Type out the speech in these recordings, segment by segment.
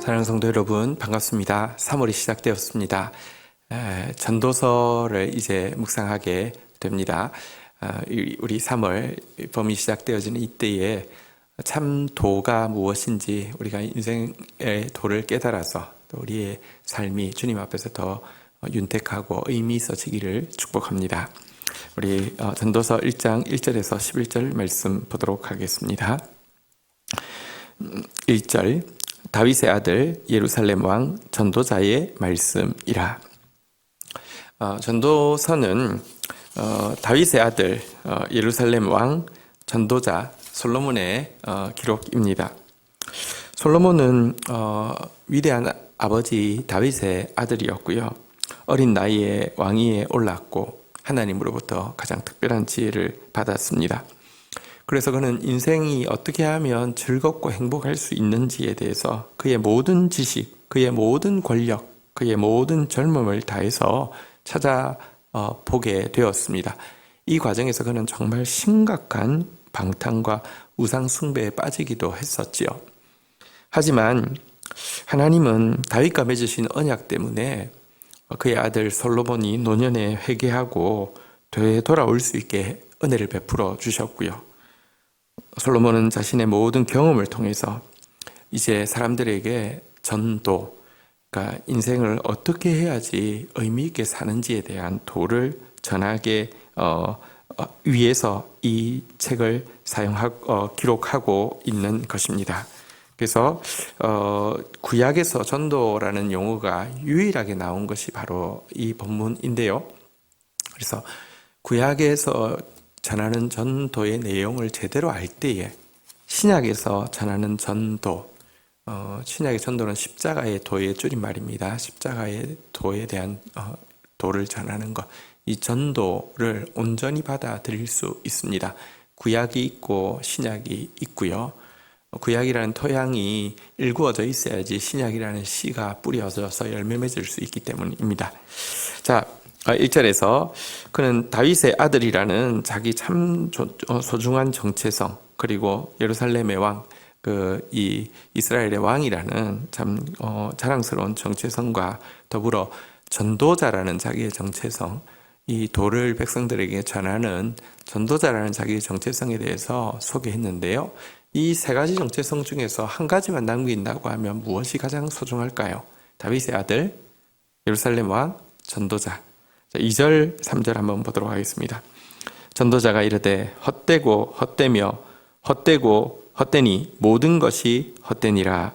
사랑하는 성도 여러분, 반갑습니다. 3월이 시작되었습니다. 전도서를 이제 묵상하게 됩니다. 우리 3월 봄이 시작되어지는 이때에 참 도가 무엇인지 우리가 인생의 도를 깨달아서 또 우리의 삶이 주님 앞에서 더 윤택하고 의미 있어지기를 축복합니다. 우리 전도서 1장 1절에서 11절 말씀 보도록 하겠습니다. 1절 다윗의 아들 예루살렘 왕 전도자의 말씀이라. 전도서는 다윗의 아들 예루살렘 왕 전도자 솔로몬의 기록입니다. 솔로몬은 위대한 아버지 다윗의 아들이었고요. 어린 나이에 왕위에 올랐고 하나님으로부터 가장 특별한 지혜를 받았습니다. 그래서 그는 인생이 어떻게 하면 즐겁고 행복할 수 있는지에 대해서 그의 모든 지식, 그의 모든 권력, 그의 모든 젊음을 다해서 찾아보게 되었습니다. 이 과정에서 그는 정말 심각한 방탕과 우상 숭배에 빠지기도 했었지요. 하지만 하나님은 다윗과 맺으신 언약 때문에 그의 아들 솔로몬이 노년에 회개하고 되돌아올 수 있게 은혜를 베풀어 주셨고요. 솔로몬은 자신의 모든 경험을 통해서 이제 사람들에게 전도, 그러니까 인생을 어떻게 해야지 의미 있게 사는지에 대한 도를 전하게 위해서 이 책을 기록하고 있는 것입니다. 그래서 구약에서 전도라는 용어가 유일하게 나온 것이 바로 이 본문인데요. 그래서 구약에서 전하는 전도의 내용을 제대로 알 때에 신약에서 전하는 전도, 신약의 전도는 십자가의 도의 줄임말입니다. 십자가의 도에 대한 도를 전하는 것, 이 전도를 온전히 받아들일 수 있습니다. 구약이 있고 신약이 있고요. 구약이라는 토양이 일구어져 있어야지 신약이라는 씨가 뿌려져서 열매 맺을 수 있기 때문입니다. 자, 1절에서 그는 다윗의 아들이라는 자기 참 소중한 정체성, 그리고 예루살렘의 왕, 이 이스라엘의 왕이라는 참 자랑스러운 정체성과 더불어 전도자라는 자기의 정체성, 이 도를 백성들에게 전하는 전도자라는 자기의 정체성에 대해서 소개했는데요. 이 세 가지 정체성 중에서 한 가지만 남긴다고 하면 무엇이 가장 소중할까요? 다윗의 아들, 예루살렘 왕, 전도자. 2절, 3절 한번 보도록 하겠습니다. 전도자가 이르되 헛되고 헛되며 헛되고 헛되니 모든 것이 헛되니라.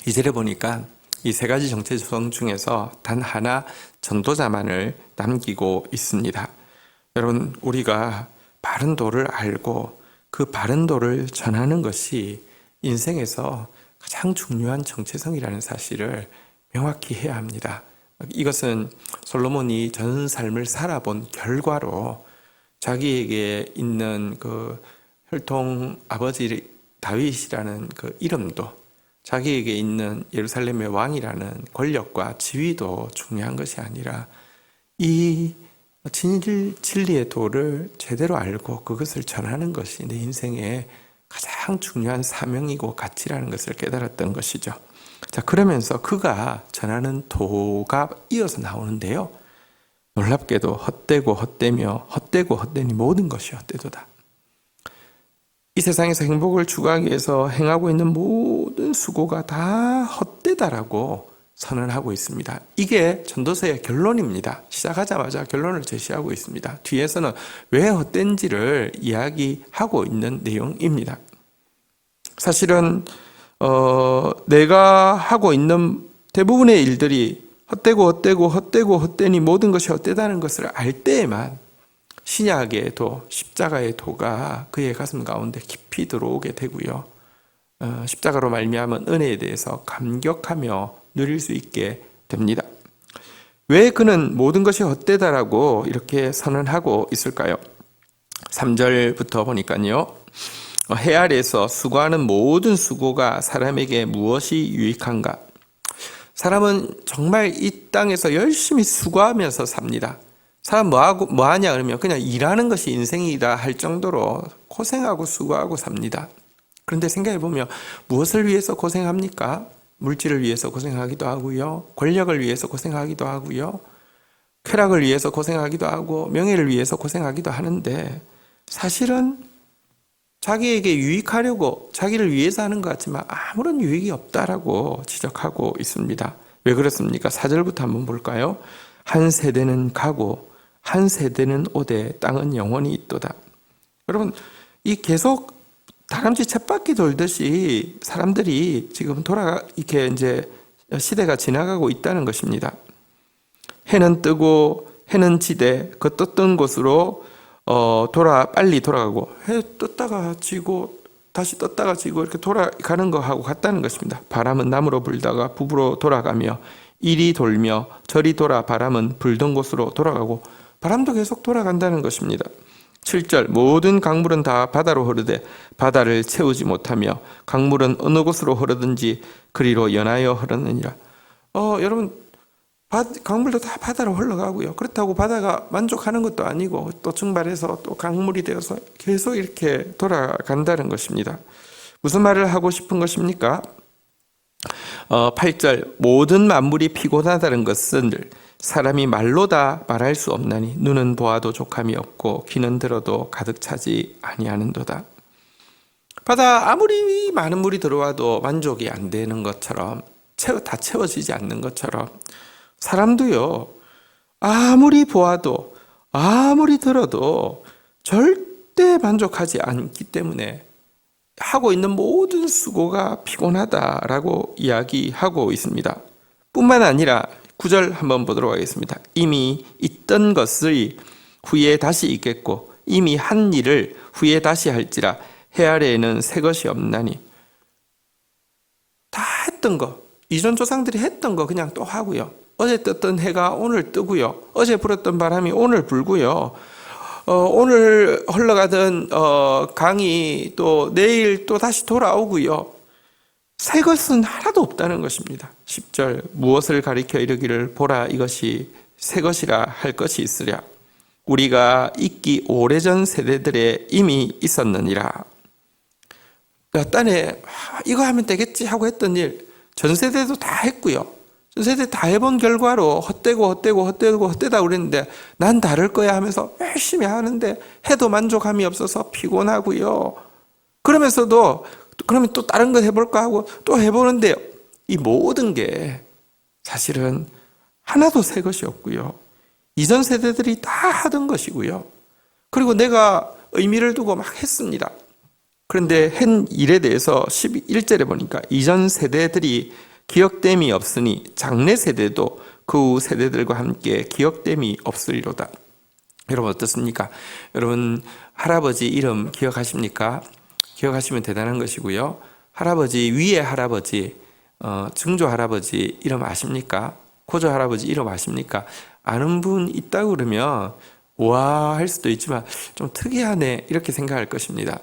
2절에 보니까 이 세 가지 정체성 중에서 단 하나 전도자만을 남기고 있습니다. 여러분, 우리가 바른 도를 알고 그 바른 도를 전하는 것이 인생에서 가장 중요한 정체성이라는 사실을 명확히 해야 합니다. 이것은 솔로몬이 전 삶을 살아본 결과로 자기에게 있는 그 혈통 아버지 다윗이라는 그 이름도, 자기에게 있는 예루살렘의 왕이라는 권력과 지위도 중요한 것이 아니라 이 진리의 도를 제대로 알고 그것을 전하는 것이 내 인생의 가장 중요한 사명이고 가치라는 것을 깨달았던 것이죠. 자, 그러면서 그가 전하는 도가 이어서 나오는데요. 놀랍게도 헛되고 헛되며 헛되고 헛되니 모든 것이 헛되도다. 이 세상에서 행복을 추구하기 위해서 행하고 있는 모든 수고가 다 헛되다라고 선언하고 있습니다. 이게 전도서의 결론입니다. 시작하자마자 결론을 제시하고 있습니다. 뒤에서는 왜 헛된지를 이야기하고 있는 내용입니다. 사실은 내가 하고 있는 대부분의 일들이 헛되고 헛되니 모든 것이 헛되다는 것을 알 때에만 신약의 도, 십자가의 도가 그의 가슴 가운데 깊이 들어오게 되고요. 십자가로 말미암은 은혜에 대해서 감격하며 누릴 수 있게 됩니다. 왜 그는 모든 것이 헛되다라고 이렇게 선언하고 있을까요? 3절부터 보니까요. 해 아래에서 수고하는 모든 수고가 사람에게 무엇이 유익한가? 사람은 정말 이 땅에서 열심히 수고하면서 삽니다. 사람 뭐 하냐 그러면 그냥 일하는 것이 인생이다 할 정도로 고생하고 수고하고 삽니다. 그런데 생각해 보면 무엇을 위해서 고생합니까? 물질을 위해서 고생하기도 하고요. 권력을 위해서 고생하기도 하고요. 쾌락을 위해서 고생하기도 하고 명예를 위해서 고생하기도 하는데 사실은 자기에게 유익하려고 자기를 위해서 하는 것 같지만 아무런 유익이 없다라고 지적하고 있습니다. 왜 그렇습니까? 4절부터 한번 볼까요? 한 세대는 가고 한 세대는 오되 땅은 영원히 있도다. 여러분, 이 계속 다람쥐 쳇바퀴 돌듯이 사람들이 지금 이렇게 이제 시대가 지나가고 있다는 것입니다. 해는 뜨고 해는 지되 그 떴던 곳으로 빨리 돌아가고, 해 떴다가 지고 다시 떴다가 지고 이렇게 돌아가는 거하고 같다는 것입니다. 바람은 남으로 불다가 북으로 돌아가며 이리 돌며 저리 돌아 바람은 불던 곳으로 돌아가고, 바람도 계속 돌아간다는 것입니다. 7절 모든 강물은 다 바다로 흐르되 바다를 채우지 못하며 강물은 어느 곳으로 흐르든지 그리로 연하여 흐르느니라. 여러분, 강물도 다 바다로 흘러가고요. 그렇다고 바다가 만족하는 것도 아니고 또 증발해서 또 강물이 되어서 계속 이렇게 돌아간다는 것입니다. 무슨 말을 하고 싶은 것입니까? 8절 모든 만물이 피곤하다는 것은 사람이 말로 다 말할 수 없나니 눈은 보아도 족함이 없고 귀는 들어도 가득 차지 아니하는도다. 바다 아무리 많은 물이 들어와도 만족이 안 되는 것처럼 다 채워지지 않는 것처럼 사람도요, 아무리 보아도 아무리 들어도 절대 만족하지 않기 때문에 하고 있는 모든 수고가 피곤하다라고 이야기하고 있습니다. 뿐만 아니라 9절 한번 보도록 하겠습니다. 이미 있던 것을 후에 다시 있겠고 이미 한 일을 후에 다시 할지라 해 아래에는 새 것이 없나니. 다 했던 거, 이전 조상들이 했던 거 그냥 또 하고요. 어제 떴던 해가 오늘 뜨고요. 어제 불었던 바람이 오늘 불고요. 오늘 흘러가던 강이 또 내일 또 다시 돌아오고요. 새 것은 하나도 없다는 것입니다. 10절 무엇을 가리켜 이르기를 보라 이것이 새 것이라 할 것이 있으랴. 우리가 있기 오래전 세대들에 이미 있었느니라. 몇 단에 이거 하면 되겠지 하고 했던 일 전 세대도 다 했고요. 전 세대 다 해본 결과로 헛되다 그랬는데 난 다를 거야 하면서 열심히 하는데 해도 만족함이 없어서 피곤하고요. 그러면서도 그러면 또 다른 거 해볼까 하고 또 해보는데 이 모든 게 사실은 하나도 새 것이 없고요. 이전 세대들이 다 하던 것이고요. 그리고 내가 의미를 두고 막 했습니다. 그런데 한 일에 대해서 11절에 보니까 이전 세대들이 기억됨이 없으니 장래 세대도 그 후 세대들과 함께 기억됨이 없으리로다. 여러분 어떻습니까? 여러분 할아버지 이름 기억하십니까? 기억하시면 대단한 것이고요. 할아버지 위에 할아버지 증조 할아버지 이름 아십니까? 고조 할아버지 이름 아십니까? 아는 분 있다고 그러면 와 할 수도 있지만 좀 특이하네 이렇게 생각할 것입니다.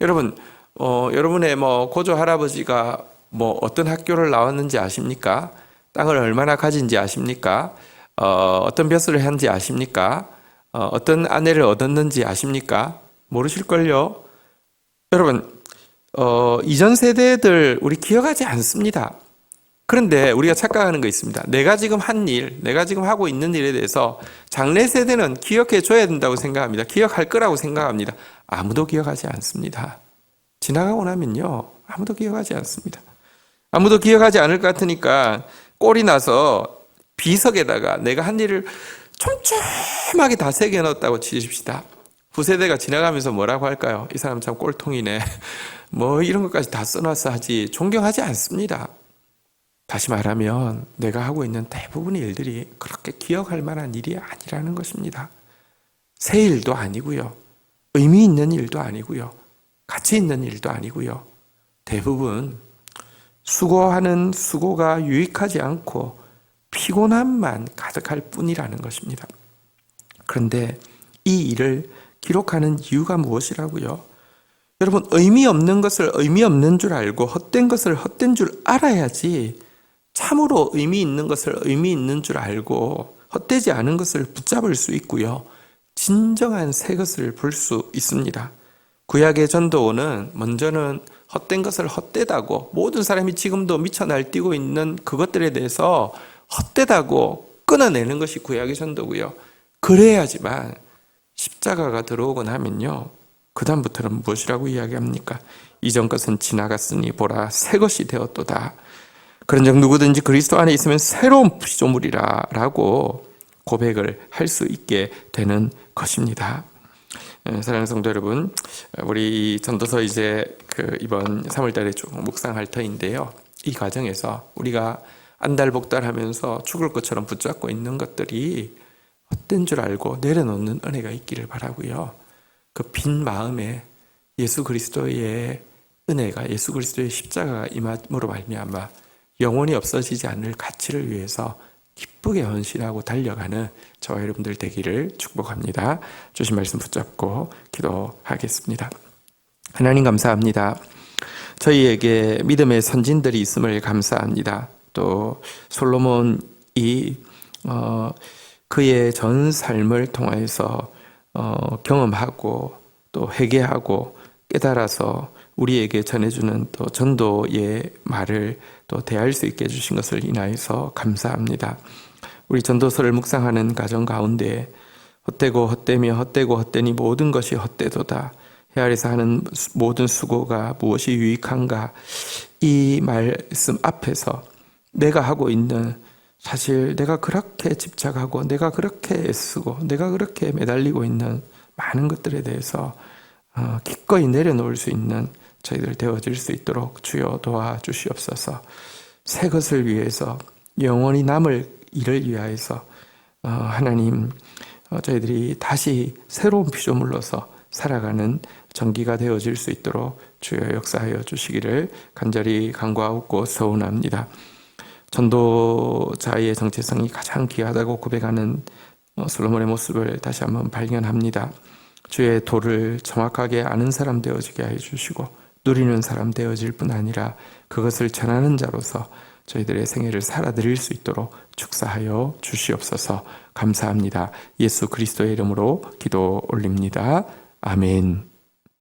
여러분 여러분의 고조 할아버지가 어떤 학교를 나왔는지 아십니까? 땅을 얼마나 가진지 아십니까? 어떤 벼슬을 했는지 아십니까? 어떤 아내를 얻었는지 아십니까? 모르실걸요? 여러분, 이전 세대들 우리 기억하지 않습니다. 그런데 우리가 착각하는 거 있습니다. 내가 지금 한 일, 내가 지금 하고 있는 일에 대해서 장래 세대는 기억해 줘야 된다고 생각합니다. 기억할 거라고 생각합니다. 아무도 기억하지 않습니다. 지나가고 나면요, 아무도 기억하지 않습니다. 아무도 기억하지 않을 것 같으니까 꼴이 나서 비석에다가 내가 한 일을 촘촘하게 다 새겨넣었다고 치십시다. 후세대가 지나가면서 뭐라고 할까요? 이 사람 참 꼴통이네. 이런 것까지 다 써놔서 하지. 존경하지 않습니다. 다시 말하면 내가 하고 있는 대부분의 일들이 그렇게 기억할 만한 일이 아니라는 것입니다. 새 일도 아니고요. 의미 있는 일도 아니고요. 가치 있는 일도 아니고요. 대부분 수고하는 수고가 유익하지 않고 피곤함만 가득할 뿐이라는 것입니다. 그런데 이 일을 기록하는 이유가 무엇이라고요? 여러분, 의미 없는 것을 의미 없는 줄 알고 헛된 것을 헛된 줄 알아야지 참으로 의미 있는 것을 의미 있는 줄 알고 헛되지 않은 것을 붙잡을 수 있고요. 진정한 새 것을 볼 수 있습니다. 구약의 전도는 먼저는 헛된 것을 헛되다고, 모든 사람이 지금도 미쳐 날뛰고 있는 그것들에 대해서 헛되다고 끊어내는 것이 구약의 전도고요. 그래야지만 십자가가 들어오고 나면요, 그 다음부터는 무엇이라고 이야기합니까? 이전 것은 지나갔으니 보라 새 것이 되었도다. 그런즉 누구든지 그리스도 안에 있으면 새로운 피조물이라 라고 고백을 할 수 있게 되는 것입니다. 사랑하는 성도 여러분, 우리 전도서 이제 이번 3월달에 쭉 묵상할 터인데요. 이 과정에서 우리가 안달복달하면서 죽을 것처럼 붙잡고 있는 것들이 헛된 줄 알고 내려놓는 은혜가 있기를 바라고요. 그 빈 마음에 예수 그리스도의 은혜가, 예수 그리스도의 십자가가 임함으로 말미암아 영원히 없어지지 않을 가치를 위해서 기쁘게 헌신하고 달려가는 저와 여러분들 되기를 축복합니다. 주신 말씀 붙잡고 기도하겠습니다. 하나님 감사합니다. 저희에게 믿음의 선진들이 있음을 감사합니다. 또 솔로몬이 그의 전 삶을 통해서 경험하고 또 회개하고 깨달아서 우리에게 전해주는 또 전도의 말을 또 대할 수 있게 해주신 것을 인하여서 감사합니다. 우리 전도서를 묵상하는 가정 가운데 헛되고 헛되며 헛되고 헛되니 모든 것이 헛되도다. 해 아래서 하는 모든 수고가 무엇이 유익한가? 이 말씀 앞에서 내가 하고 있는, 사실 내가 그렇게 집착하고 내가 그렇게 애쓰고 내가 그렇게 매달리고 있는 많은 것들에 대해서 기꺼이 내려놓을 수 있는 저희들 되어질 수 있도록 주여 도와주시옵소서. 새 것을 위해서, 영원히 남을 일을 위하여서 하나님, 저희들이 다시 새로운 피조물로서 살아가는 전기가 되어질 수 있도록 주여 역사하여 주시기를 간절히 간구하고 서운합니다. 전도자의 정체성이 가장 귀하다고 고백하는 솔로몬의 모습을 다시 한번 발견합니다. 주의 도를 정확하게 아는 사람 되어지게 해 주시고 누리는 사람 되어질 뿐 아니라 그것을 전하는 자로서 저희들의 생애를 살아드릴 수 있도록 축사하여 주시옵소서. 감사합니다. 예수 그리스도의 이름으로 기도 올립니다. 아멘.